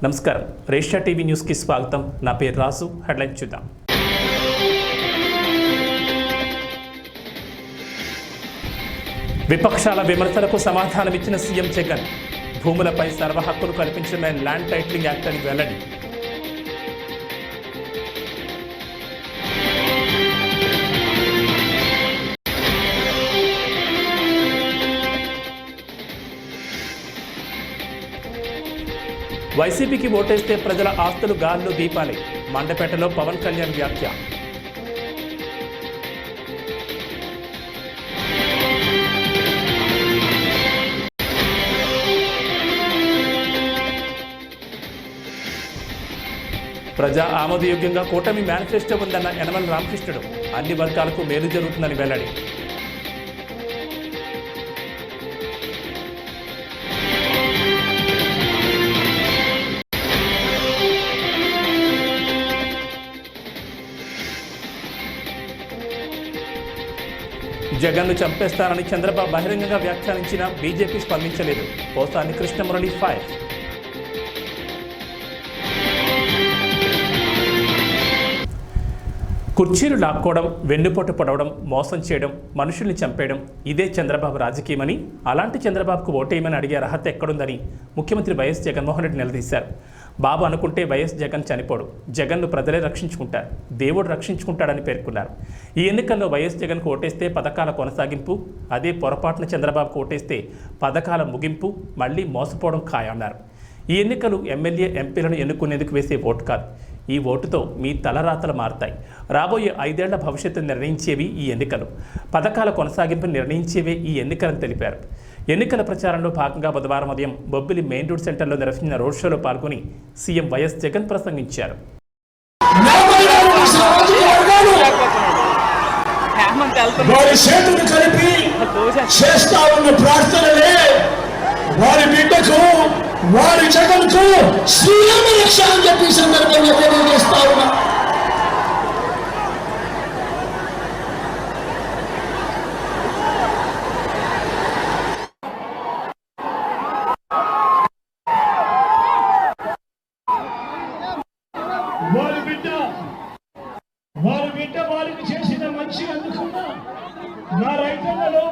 నమస్కారం, రేషియా టీవీ న్యూస్కి స్వాగతం. నా పేరు రాజు. హెడ్లైన్ చూద్దాం. విపక్షాల విమర్శలకు సమాధానమిచ్చిన సీఎం జగన్. భూములపై సర్వ హక్కులు కల్పించిన ల్యాండ్ టైటిలింగ్ యాక్ట్ అని వెల్లడి. వైసీపీకి ఓటేస్తే ప్రజల ఆస్తులు గాల్లో దీపాలే. మండపేటలో పవన్ కళ్యాణ్ వ్యాఖ్య. ప్రజా ఆమోదయోగ్యంగా కూటమి మేనిఫెస్టో ఉందన్న యనమల రామకృష్ణుడు. అన్ని వర్గాలకు మేలు జరుగుతుందని వెల్లడి. జగన్ను చంపేస్తానని చంద్రబాబు బహిరంగంగా వ్యాఖ్యానించిన బీజేపీ స్పందించలేదు. పోసాని కృష్ణమురళి ఫైర్. కుర్చీలు లాక్కోవడం, వెన్నుపోటు పొడవడం, మోసం చేయడం, మనుషుల్ని చంపేయడం ఇదే చంద్రబాబు రాజకీయమని, అలాంటి చంద్రబాబుకు ఓటేయమని అడిగే అర్హత ఎక్కడుందని ముఖ్యమంత్రి వైఎస్ జగన్మోహన్ రెడ్డి నిలదీశారు. బాబు అనుకుంటే వైఎస్ జగన్ చనిపోడు, జగన్ను ప్రజలే రక్షించుకుంటారు, దేవుడు రక్షించుకుంటాడని పేర్కొన్నారు. ఈ ఎన్నికల్లో వైఎస్ జగన్కు ఓటేస్తే పథకాల కొనసాగింపు, అదే పొరపాటున చంద్రబాబుకు ఓటేస్తే పథకాల ముగింపు, మళ్లీ మోసపోవడం ఖాయన్నారు. ఈ ఎన్నికలు ఎమ్మెల్యే ఎంపీలను ఎన్నుకునేందుకు వేసే ఓటు కాదు. ఈ ఓటుతో మీ తలరాతలు మారుతాయి. రాబోయే 5 ఏళ్ల భవిష్యత్తును నిర్ణయించేవి ఈ ఎన్నికలు, పథకాల కొనసాగింపు నిర్ణయించేవే ఈ ఎన్నికలను తెలిపారు. ఎన్నికల ప్రచారంలో భాగంగా బుధవారం ఉదయం బొబ్బిలి మెయిన్ రోడ్ సెంటర్లో నిర్వహించిన రోడ్ షోలో పాల్గొని సీఎం వైఎస్ జగన్ ప్రసంగించారు. వారి బిడ్డకు, వారి జగన్కు శ్రీరామ రక్ష అని చెప్పి సందర్భంగా తెలియజేస్తా ఉన్నా. వారి బిడ్డ వారికి చేసిన మంచి అందుకున్నా నా రైతన్నలో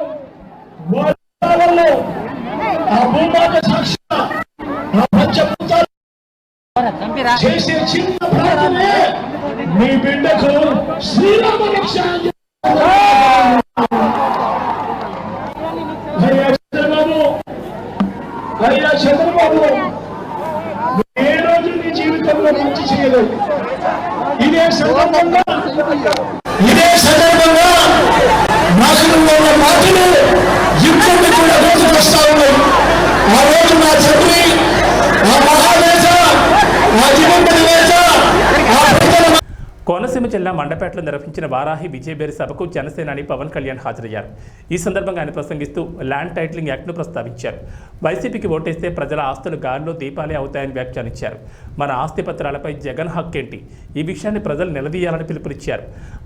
వారిలో ఆ భూమాత సాక్షి ఆ పంచభూతాలు చేసే చిన్న ప్రార్థనే మీ బిడ్డకు శ్రీరామ రక్ష. అయ్యా చంద్రబాబు, ఏ రోజు నీ జీవితంలో మంచి చేయలేదు. ఇదే సందర్భంగా నాకు ఉన్న మాటలు ఇప్పటికి కూడా రోజుకు వస్తా ఉన్నాయి. ఆ రోజు నా తండ్రి, ఆ మహావేశ, ఆ దివంగత వేశ, ఆ కోనసీమ జిల్లా మండపేటలో నిర్వహించిన వారాహి విజయబేరి సభకు జనసేనాని పవన్ కళ్యాణ్ హాజరయ్యారు. ఈ సందర్భంగా ఆయన ప్రసంగిస్తూ ల్యాండ్ టైటిలింగ్ యాక్ట్ను ప్రస్తావించారు. వైసీపీకి ఓటేస్తే ప్రజల ఆస్తులు గాల్లో దీపాలే అవుతాయని వ్యాఖ్యానించారు. మన ఆస్తి పత్రాలపై జగన్ హక్కేంటి, ఈ విషయాన్ని ప్రజలు నిలదీయాలని పిలుపునిచ్చారు.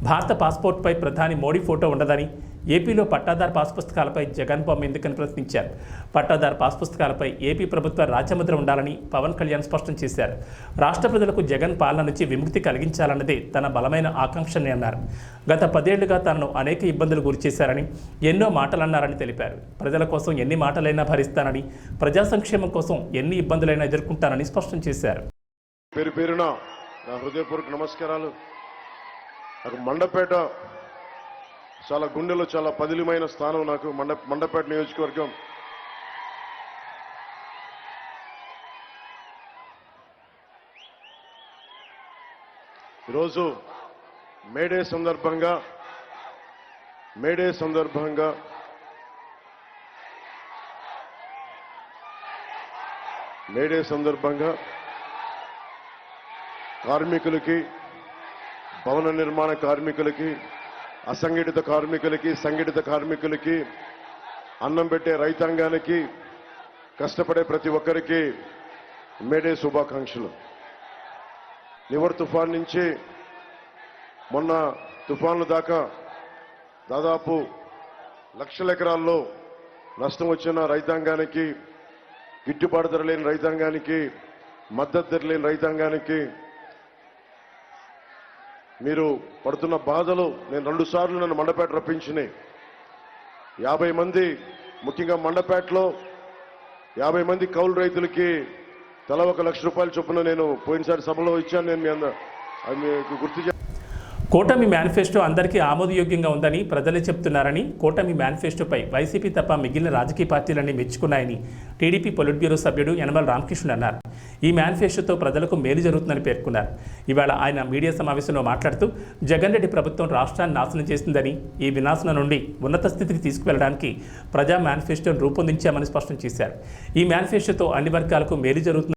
భారత పాస్పోర్ట్పై ప్రధాని మోడీ ఫోటో ఉండదని, ఏపీలో పట్టాదారు పాస్ పుస్తకాలపై జగన్ బొమ్మ ఎందుకని ప్రశ్నించారు. పట్టాదారు పాస్ పుస్తకాలపై ఏపీ ప్రభుత్వ రాజ్యముద్ర ఉండాలని పవన్ కళ్యాణ్ స్పష్టం చేశారు. రాష్ట్ర ప్రజలకు జగన్ పాలన నుంచి విముక్తి కలిగించాలన్నదే తన బలమైన ఆకాంక్షని అన్నారు. గత 10 ఏళ్లుగా తనను అనేక ఇబ్బందులు గురిచేశారని, ఎన్నో మాటలన్నారని తెలిపారు. ప్రజల కోసం ఎన్ని మాటలైనా భరిస్తానని, ప్రజా సంక్షేమం కోసం ఎన్ని ఇబ్బందులైనా ఎదుర్కొంటానని స్పష్టం చేశారు. పేరు పేరున నా హృదయపూర్వక నమస్కారాలు. నాకు మండపేట చాలా గుండెలో చాలా పదిలిమైన స్థానం. నాకు మండపేట నియోజకవర్గం ఈరోజు మేడే సందర్భంగా కార్మికులకి, భవన నిర్మాణ కార్మికులకి, అసంఘటిత కార్మికులకి, సంఘటిత కార్మికులకి, అన్నం పెట్టే రైతాంగానికి, కష్టపడే ప్రతి ఒక్కరికి మేడే శుభాకాంక్షలు. నివర్ తుఫాన్ నుంచి మొన్న తుఫాన్ల దాకా దాదాపు లక్షల ఎకరాల్లో నష్టం వచ్చిన రైతాంగానికి, గిట్టుబాటు ధర లేని రైతాంగానికి మద్దతు ధర లేని రైతాంగానికి మీరు పడుతున్న బాధలు నేను 2 సార్లు నన్ను మండపేట రప్పించినాయి. 50 మంది ముఖ్యంగా మండపేటలో 50 మంది కౌలు రైతులకి తలా 1 లక్ష రూపాయల చొప్పున నేను పోయినసారి సభలో ఇచ్చాను. నేను మీకు గుర్తు కూటమి మేనిఫెస్టో అందరికీ ఆమోదయోగ్యంగా ఉందని ప్రజలే చెప్తున్నారని, కూటమి మేనిఫెస్టోపై వైసీపీ తప్ప మిగిలిన రాజకీయ పార్టీలన్నీ మెచ్చుకున్నాయని టీడీపీ పొలిట్ బ్యూరో సభ్యుడు యనమల రామకృష్ణ అన్నారు. ఈ మేనిఫెస్టోతో ప్రజలకు మేలు జరుగుతుందని పేర్కొన్నారు. ఇవాళ ఆయన మీడియా సమావేశంలో మాట్లాడుతూ జగన్ రెడ్డి ప్రభుత్వం రాష్ట్రాన్ని నాశనం చేసిందని, ఈ వినాశనం నుండి ఉన్నత స్థితికి తీసుకువెళ్లడానికి ప్రజా మేనిఫెస్టోను రూపొందించామని స్పష్టం చేశారు. ఈ మేనిఫెస్టోతో అన్ని వర్గాలకు మేలు జరుగుతుంది.